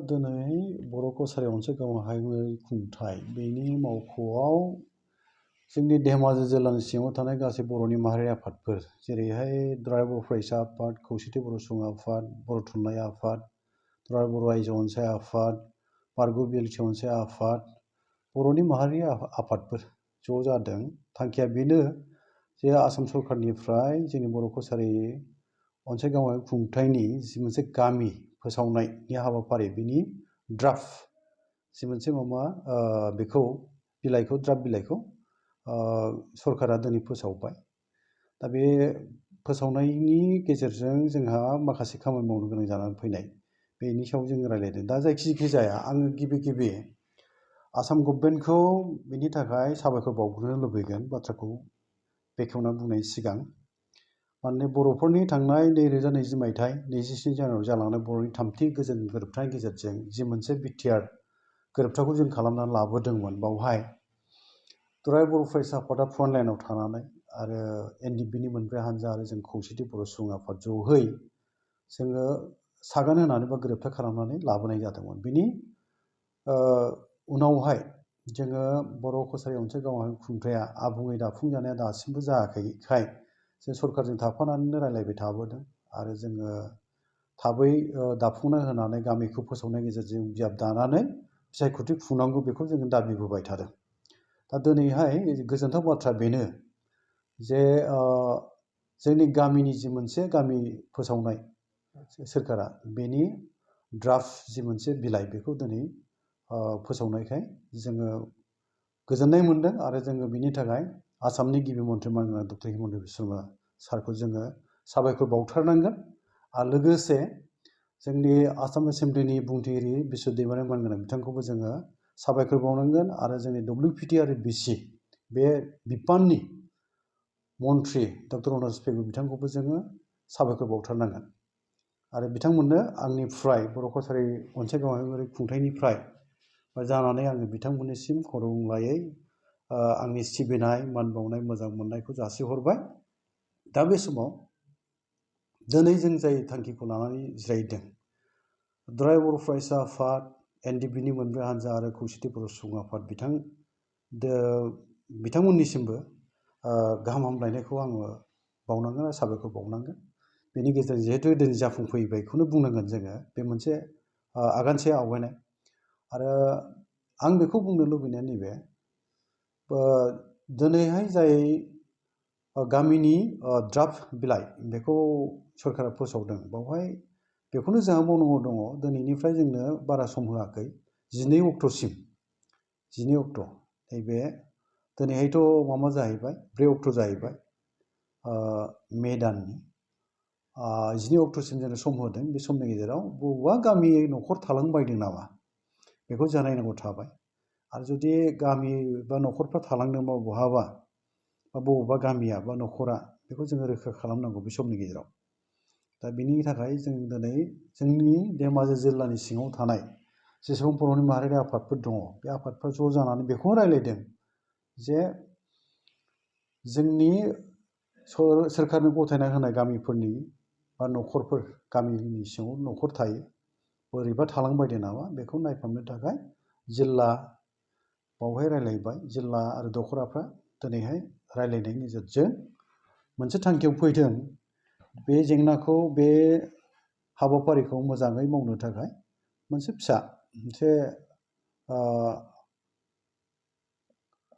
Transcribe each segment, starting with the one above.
दिनै बर' कसारि अनसाय गाहाय खुंथाय बेनि मावख'आव जोंनि धेमाजि जिल्लानि सिङाव थानाय गासै बर'नि माहारि आफादफोर जेरैहाय दुलाराय बर' फरायसा आफाद, खौसेथि बर' सुबुं आफाद, बर' थुनलाइ आफाद, दुलाराय बर' आइजो अनसाय आफाद, बारग' बिएलटि अनसाय आफाद, बर'नि माहारि आफादफोर ज' जादों। थांखिया बेनो जे आसाम सरकारनिफ्राय जोंनि बर' कसारि अनसाय गाहाय खुंथायनि जि मोनसे गामि फोसावनायनि हाबाफारि बिनि ड्राफ्ट जि मोनसे बेखौ बिलाइखौ ड्राफ्ट बिलाइखौ सरकारा दिनै फोसावबाय। दा बे फोसावनायनि गेजेरजों जोंहा माखासे खामानि मावनो गोनां जानानै फैनाय बेनि सायाव जों रायलायदों। दा जायखि जाया आङो गिबि आसाम गभर्नमेन्टखौ बेनि थाखाय साबायखर बावग्रोनो लुबैगोन बाथ्राखौ बेखेवना बुंनायनि सिगां। माने बर'फोरनि थांनाय 2020 मायथाइ 27 जानुवारियाव जालांनाय बर'नि थामथि गोजोन गोरोबथानि गेजेरजों जि मोनसे बिटिआर गोरोबथाखौ जों खालामनानै लाबोदोंमोन, बावहाय दुलाराय बर' फरायसा आफादा फ्रन्ट लाइनाव थानानै आरो एनडिएफबिनि मोनब्रै हानजा आरो जों खौसेथि बर' सुबुं आफाद ज'है जोङो सागान होनानै बा गोरोबथा खालामनानै लाबोनाय जादोंमोन। बिनि उनावहाय जोङो बर' कसारि अनसाय गाहाय खुंथाया आबुङै दाफुंजानाया दासिमबो जायाखैखाय जों सरकारजों थाफानानैनो रायलायबाय थाबोदों आरो जोङो थाबै दाफुंना होनानै गामिखौ फोसावनायनि गेजेरजों बिजाब दानानै बिसायख'थि खुंनांगौ बेखौ जोङो दाबिबोबाय थादों। दा दिनैहाय गोजोनथाव बाथ्रा बेनो जे जोंनि गामिनि जि मोनसे गामि फोसावनाय सोरखारा बेनि ड्राफ्ट जि मोनसे बिलाइ बेखौ दिनै फोसावनायखाय जोङो गोजोननाय मोनदों आरो जोङो बिनि थाखाय आसामनि गिबि मन्थ्रि मानगोनां डक्टर हिमन्त बिश्व शर्मा सारखौ जोङो साबायखर बावथारनांगोन। आरो लोगोसे जोंनि आसाम एसेमब्लिनि बुंथिगिरि बिश्व दैमारि मानगोनां बिथांखौबो जोङो साबायखर बावनांगोन आरो जोंनि WPT आरो बिसि बे बिफाननि मन्थ्रि डक्टर अनार्स पेगु बिथांखौबो जोङो साबायखर बावथारनांगोन। आरो बिथांमोननो आंनिफ्राय बर' कसारि अनसाय गाहाय खुंथायनिफ्राय जानानै आङो बिथांमोननिसिम खर'लायै आंनि सिबिनाय मान बावनाय मोजां मोननायखौ जासिहरबाय। दा बे समाव दिनै जों जाय थांखिखौ लानानै जिरायदों दुलाराय बर' फरायसा आफाद, एनडिएफबिनि मोनब्रै हानजा आरो खौसेथि बर' सुबुं आफाद बिथांमोननिसिमबो गाहाम हामलायनायखौ आङो बावनांगोन आरो साबायखर बावनांगोन। बेनि गेजेरजों जिहेतु दिनै जाफुंफैबायखौनो बुंनांगोन जोङो, बे मोनसे आगानसे आवगायनाय। आरो आं बेखौ बुंनो लुबैनाया नैबे दिनैहाय जाय गामिनि ड्राफ्ट बिलाइ बेखौ सरकारा फोसावदों, बावहाय बेखौनो जोंहा मावनांगौ दङ। दिनैनिफ्राय जोंनो बारा सम होआखै, 12 अक्ट'सिम 12 अक्ट' नैबे दिनैहायथ' माबा जाहैबाय 4 अक्ट' जाहैबाय मे दाननि 12 अक्ट'सिम जोंनो सम होदों। बे समनि गेजेराव बबेबा गामि न'खर थालांबायदों नामा बेखौ जों नायनांगौ थाबाय। आरो जुदि गामि बा न'खरफ्रा थालांदोंबा बहाबा बा बबेबा गामिया बा न'खरा बेखौ जोङो रोखा खालामनांगौ बे समनि गेजेराव। दा बिनि थाखाय जों दिनै जोंनि धेमाजि जिल्लानि सिङाव थानाय जेसेबां बर'नि माहारियारि आफादफोर दङ बे आफादफ्रा ज' जानानै बेखौनो रायलायदों जे जोंनि सोरखारनि गथायना होनाय गामिफोरनि बा न'खरफोर गामिनि सिङाव न'खर थायो बोरैबा थालांबायदों नामा बेखौ नायफामनो थाखाय जिल्ला बावहाय रायलायबाय। जिल्ला आरो दखराफ्रा दिनैहाय रायलायनायनि गेजेरजों मोनसे थांखियाव फैदों बे जेंनाखौ बे हाबाफारिखौ मोजाङै मावनो थाखाय मोनसे फिसा मोनसे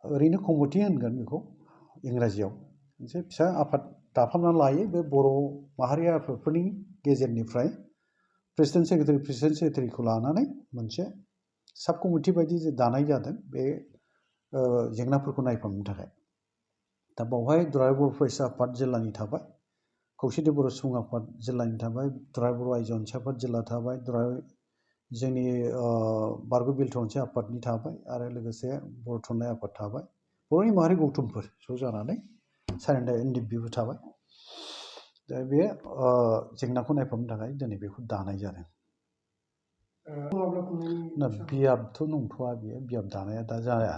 ओरैनो कमिटि होनगोन बेखौ इंराजियाव, मोनसे फिसा आफाद दाफामनानै लायो। बे बर' माहारि आफादफोरनि गेजेरनिफ्राय प्रेसिडेन्ट सेक्रेटारिखौ लानानै मोनसे साब कमिटि बायदि दानाय जादों बे जेंनाफोरखौ नायफामनो थाखाय। दा बावहाय दुलाराय बर' फरायसा आफाद जिल्लानि थाबाय, खौसेथि बर' सुबुं आफाद जिल्लानि थाबाय, दुलाराय बर' आइजो अनसाय आफाद जिल्ला थाबाय, जोंनि बारग' बिएलटि अनसाय आफादनि थाबाय आरो लोगोसे बर' थुनलाइ आफाद थाबाय, बर'नि माहारि गौथुमफोर ज' जानानै सारेन्डार एनडिएफबिबो थाबाय। दा बे जेंनाखौ नायफामनो थाखाय दिनै बेखौ दानाय जादों। बियाबथ' नंथ'आ, बेयो बियाब दानाया दा जाया।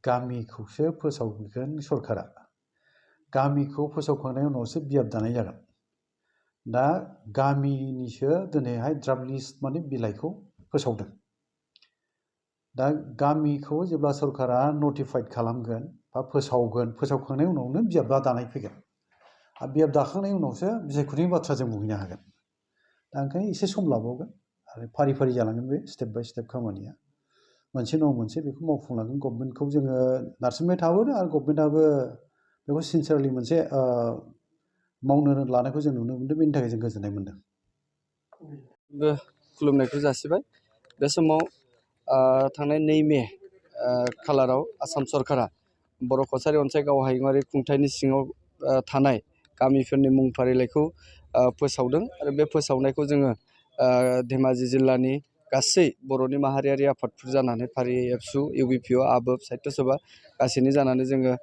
गामिखौसो फोसावगोन सरकारा, गामिखौ फोसावखांनायनि उनावसो बियाब दानाय जागोन। दा गामिनिसो दिनैहाय ड्राफ्ट लिस्ट माने बिलाइखौ फोसावदों। दा गामिखौ जेब्ला सरकारा नटिफाइड खालामगोन बा फोसावगोन, फोसावखांनायनि उनावनो बिजाबा दानाय फैगोन। आरो बिजाब दाखांनायनि उनावसो बिसायख'थिनि बाथ्रा जों बुंहैनो हागोन। दा ओंखायनो एसे सम लाबावगोन आरो फारि फारि जालांगोन बे स्टेप बाय स्टेप खामानिया। मोनसे नङा मोनसे बेखौ मावफुंलांगोन। गभर्नमेन्टखौ जोङो नारसिनबाय थाबोदों आरो गभर्नमेन्टआबो बेखौ सिनसियारलि मोनसे मावनो लानायखौ जों नुनो मोनदों। बेनि थाखाय जों गोजोननाय मोनदों। खुलुमनायखौ जासिबाय। बे समाव थांनाय 2 मे खालाराव आसाम सरकारा बर' कसारि अनसाइ गाव हायुङारि खुंथायनि सिङाव थानाय गामिफोरनि मुं फारिलाइखौ फोसावदों आरो बे फोसावनायखौ जोङो धेमाजि जिल्लानि गासै बर'नि माहारियारि आफादफोर जानानै फारियै एबसु, इउबिपिअ, आबोफ, साहित्य सभा गासैनि जानानै जोङो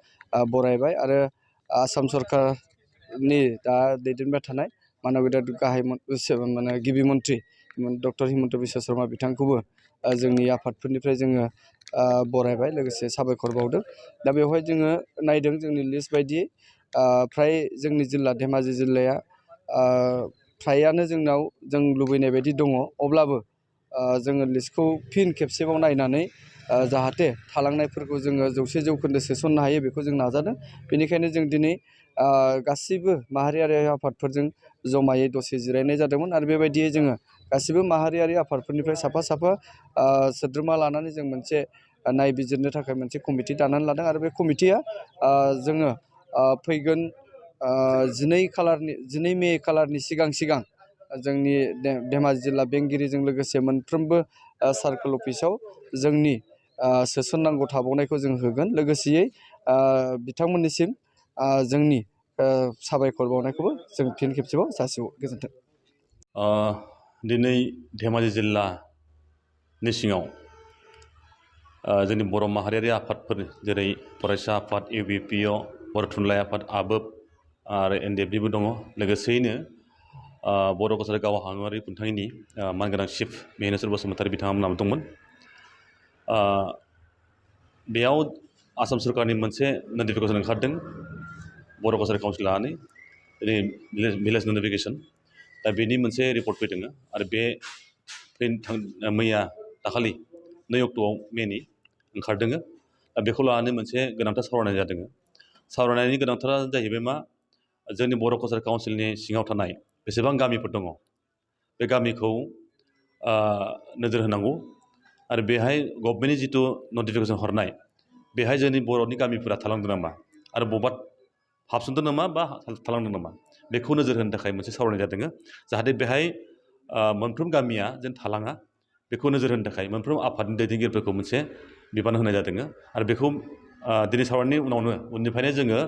बरायबाय आरो आसाम सरकारनि दा दैदेनबाय थानाय मानबिदात गाहाय माने गिबि मन्थ्रि डक्टर हिमन्त बिश्व शर्मा बिथांखौबो जोंनि आफादफोरनिफ्राय जोङो बरायबाय, लोगोसे साबायखर बावदों। दा बेवहाय जोङो नायदों जोंनि लिस्ट बायदियै फ्राय जोंनि जिल्ला धेमाजि जिल्लाया फ्रायानो जोंनाव जों लुबैनाय बायदि दङ। अब्लाबो जोङो लिस्टखौ फिन खेबसेबाव नायनानै जाहाथे थालांनायफोरखौ जोङो 100% सोसननो हायो बेखौ जों नाजादों। बेनिखायनो जों दिनै गासैबो माहारियारि आफादफोरजों जमायै दसे जिरायनाय जादोंमोन आरो बेबायदियै जोङो गासिबो माहारियारि आफादफोरनिफ्राय साफा साफा सोद्रोमा लानानै जों मोनसे नायबिजिरनो थाखाय मोनसे कमिटि दानानै लादों आरो बे कमिटिया जोङो फैगोन 12 मे खालारनि सिगां जोंनि धेमाजि जिल्ला बेंगिरिजों लोगोसे मोनफ्रोमबो सार्कोल अफिसाव जोंनि सोसननांगौ थाबावनायखौ जों होगोन। लोगोसेयै बिथांमोननिसिम जोंनि साबायखर बावनायखौबो जों फिन खेबसेबाव जासिबाव। गोजोन्थों। दिनै धेमाजि जिल्लानि सिङाव जोंनि बर' माहारियारि आफादफोर जेरै फरायसा आफाद, इउबिपिअ, बर' थुनलाइ आफाद, आबोफ आरो एनडिएफबिबो दङ। लोगोसेयैनो बर' कसारि गाव हायुङारि खुंथायनि मानगोनां चिफ मेहेनेश्वर बसुमतारी बिथांमोनाबो दंमोन। बेयाव आसाम सरकारनि मोनसे नटिफिकेसन ओंखारदों बर' कसारि काउन्सिल लानानै, भिलेज नटिफिकेसन। दा बेनि मोनसे रिपर्ट फैदों आरो बे मैया दाखालि 2 अक्ट'आव मेनि ओंखारदों। दा बेखौ लानानै मोनसे गोनांथार सावरायनाय जादों। सावरायनायनि गोनांथारा जाहैबाय मा, जोंनि बर' कसारि काउन्सिलनि सिङाव थानाय बेसेबां गामिफोर दङ बे गामिखौ नोजोर होनांगौ आरो बेहाय गभर्नमेन्टनि जिथु नटिफिकेसन हरनाय बेहाय जोंनि बर'नि गामिफोरा थालांदों नामा आरो बबेबा हाबसनदों नामा बा थालांदों नामा बेखौ नोजोर होनो थाखाय मोनसे सावरायनाय जादों। जाहाथे बेहाय मोनफ्रोम गामिया जेन थालाङा बेखौ नोजोर होनो थाखाय मोनफ्रोम आफादनि दैदेनगिरिफोरखौ मोनसे बिबान होनाय जादों आरो बेखौ दिनै सावरायनायनि उननिफ्रायनो जोङो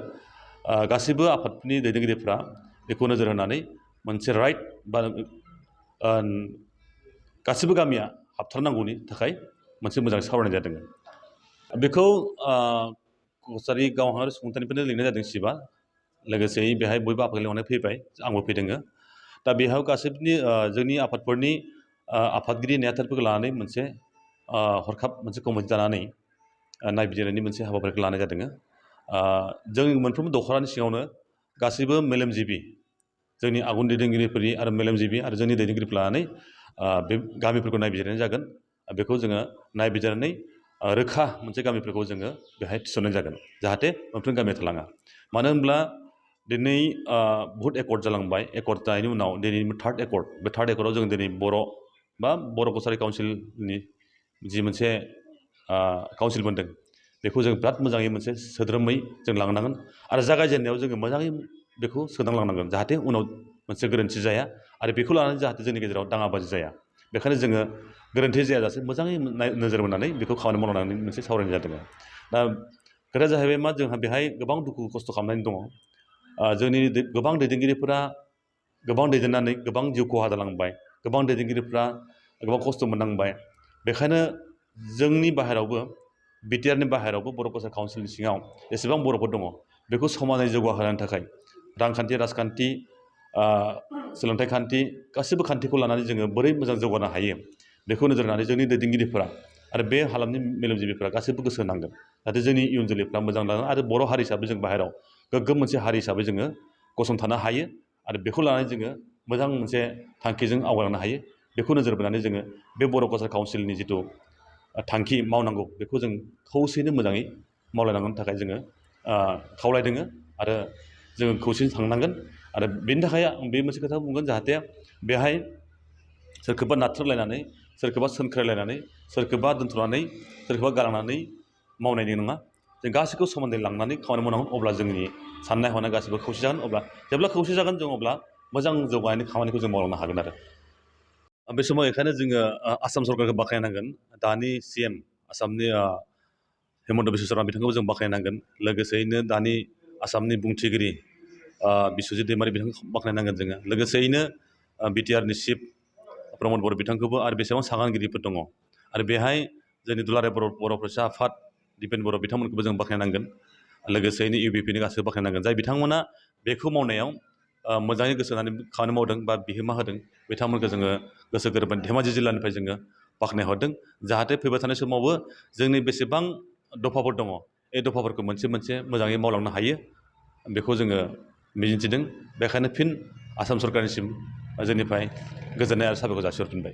गासैबो आफादनि दैदेनगिरिफ्रा बेखौ नोजोर होनानै मोनसे राइट बा गासैबो गामिया हाबथारनांगौनि थाखाय मोनसे मोजां सावरायनाय जादों। बेखौ कसारि गाव हायुङारि सुबुंथायनिफ्रायनो लिंनाय जादों सिफआ। लोगोसेयै बेहाय बयबो आफाद लेंहरनाय फैबाय, आंबो फैदों। दा बेहाय गासैबोनि जोंनि आफादफोरनि आफादगिरि नेहाथारफोरखौ लानानै मोनसे हरखाब मोनसे कमिटि दानानै नायबिजिरनायनि मोनसे हाबाफारिखौ लानाय जादों। जों मोनफ्रोमबो दख'रानि सिङावनो गासैबो मेलेमजिबि, जोंनि आगुन दैदेनगिरिफोरनि आरो मेलेमजिबि आरो जोंनि दैदेनगिरिफोर लानानै बे गामिफोरखौ नायबिजिरनाय जागोन। बेखौ जोङो नायबिजिरनानै रोखा मोनसे गामिफोरखौ जोङो बेहाय थिसननाय जागोन, जाहाथे मोनफ्रोम गामिया थालाङा। मानो होनब्ला दिनै बहुत एकर्ड जालांबाय। एकर्ड जानायनि उनाव दिनै 3rd एकर्ड, बे 3rd एकर्डआव जों दिनै बर' कसारि काउन्सिलनि जि मोनसे काउन्सिल मोनदों बेखौ जों बिराद मोजाङै मोनसे सोद्रोमै जों लांनांगोन आरो जागायजेननायाव जोङो मोजाङै बेखौ सोदांलांनांगोन जाहाथे उनाव मोनसे गोरोन्थि जाया आरो बेखौ लानानै जाहाथे जोंनि गेजेराव दाङाबाजि जाया। बेखायनो जोङो गोरोन्थि जायाजासे मोजाङै नोजोर होनानै बेखौ खामानि मावलांनानै मोनसे सावरायनाय जादों। दा खोथाया जाहैबाय मा, जोंहा बेहाय गोबां दुखु खस्थ' खालामनानै दङ। जोंनि गोबां दैदेनगिरिफोरा गोबां दैदेननानै गोबां जिउ खहा जालांबाय, गोबां दैदेनगिरिफ्रा गोबां खस्थ' मोननांबाय। बेखायनो जोंनि बाहेरायावबो, बिटिआरनि बाहेरायावबो बर' कसारि काउन्सिलनि सिङाव जेसेबां बर'फोर दङ बेखौ समानै जौगाहोनो थाखाय रांखान्थि, राजखान्थि, सोलोंथाइ खान्थि गासैबो खान्थिखौ लानानै जोङो बोरै मोजां जौगानो हायो बेखौ नोजोर होनानै जोंनि दैदेनगिरिफोरा आरो बे हालामनि मेलेमजिबिफोरा गासैबो गोसो होनांगोन जाहाथे जोंनि इयुन जोलैफ्रा मोजां जागोन आरो बर' हारि हिसाबै जों बाहेरायाव गोग्गोम मोनसे हारि हिसाबै जोङो गसंथानो हायो आरो बेखौ लानानै जोङो मोजां मोनसे थांखिजों आवगायलांनो हायो। बेखौ नोजोर बोनानै जोङो बे बर' कालसार काउन्सिलनि जिथु थांखि मावनांगौ बेखौ जों खौसेयैनो मोजाङै मावलायनांगौनि थाखाय जोङो खावलायदों आरो जोङो खौसेयै थांनांगोन आरो बेनि थाखाय आं बे मोनसे खोथा बुंगोन जाहाथे बेहाय सोरखौबा नाथ्रोदलायनानै सोरखौबा सोनख्रायलायनानै सोरखौबा दोनथ'नानै सोरखौबा गालांनानै मावनायनि नङा जों गासैखौ समानै लांनानै खामानि मावनांगोन अब्ला जोंनि साननाय हनाय गासैबो खौसे जागोन अब्ला जेब्ला खौसे जागोन जों अब्ला मोजां जौगानायनि खामानिखौ जों मावलांनो हागोन आरो बे समाव बेखायनो जोङो आसाम सरकारखौ बाख्नायनांगोन दानि CM आसामनि हेमन्त बिश्व शर्मा बिथांखौबो जों बाख्नायनांगोन लोगोसेयैनो दानि आसामनि बुंथिगिरि बिस्वजित दैमारि बिथांखौ बाख्नायनांगोन जोङो लोगोसेयैनो BTRनि चिफ प्रमद बर' बिथांखौबो आरो बेसेबां सागानगिरिफोर दङ आरो बेहाय जोंनि दुलाराय बर' फरायसा आफाद दिपेन बर' बिथांमोनखौबो जों बाख्नायनांगोन लोगोसेयैनो UBPनि गासैबो बाख्नायनांगोन जाय बिथांमोना बेखौ मावनायाव मोजाङै गोसो होनानै खामानि मावदों बा बिहोमा होदों बिथांमोनखौ जोङो गोसो गोरबोनि धेमाजि जिल्लानिफ्राय जोङो बाख्नायहरदों जाहाथे फैबाय थानाय समावबो जोंनि बेसेबां दफाफोर दङ बे दफाफोरखौ मोनसे मोनसे मोजाङै मावलांनो हायो बेखौ जोङो मिजिंथिदों बेखायनो फिन आसाम सरकारनिसिम जोंनिफ्राय गोजोननाय आरो साबायखर जासिहरफिनबाय